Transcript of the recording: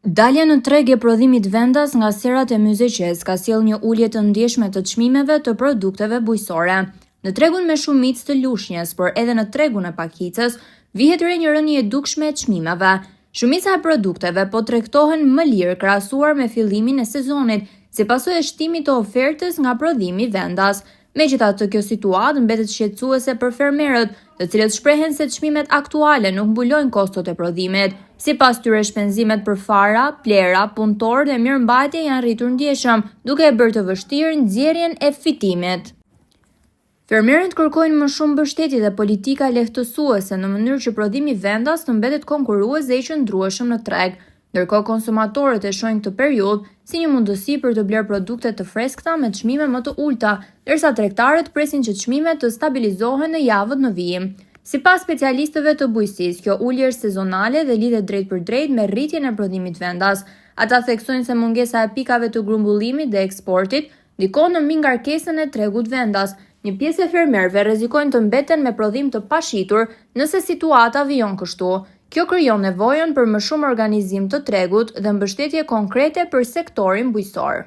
Dalja në treg e prodhimit vendas nga serat e Myzeqes ka sjellë një ulje të ndjeshme të çmimeve të produkteve bujqësore. Në tregun me shumicë të lushnjës, por edhe në tregun e pakicës, vihet re një rënje e dukshme e çmimeve. Shumica e produkteve po tregtohen më lirë krahasuar me fillimin e sezonit, si pasojë e shtimit të ofertës nga prodhimi vendas. Megjithatë, kjo situatë mbetet shqetësuese për fermerët, të cilët shprehen se çmimet aktuale nuk mbulojnë kostot e prodhimit. Sipas tyre, shpenzimet për fara, plera, punëtor dhe mirëmbajtje janë rritur ndjeshëm, duke e bërë të vështirë nxjerrjen e fitimit. Fermerët kërkojnë më shumë mbështetje dhe politika lehtësuese në mënyrë që prodhimi vendas të mbetet konkurrues dhe i qëndrueshëm në treg, ndërkohë konsumatorët e shohin këtë periudhë si një mundësi për të bler produkte të freskëta me çmime më të ulta, ndërsa tregtarët presin që çmimet të stabilizohen në javët në vijim. Sipas specialistëve të bujqësisë, kjo ulje është sezonale dhe lidhet drejt për drejt me rritjen e prodhimit vendas. Ata theksojnë se mungesa e pikave të grumbullimit dhe eksportit ndikon në mbi ngarkesën e tregut vendas. Një pjesë e fermerëve rrezikojnë të mbeten me prodhim të pashitur nëse situata vijon kështu. Kjo krijon nevojën për më shumë organizim të tregut dhe mbështetje konkrete për sektorin bujqësor.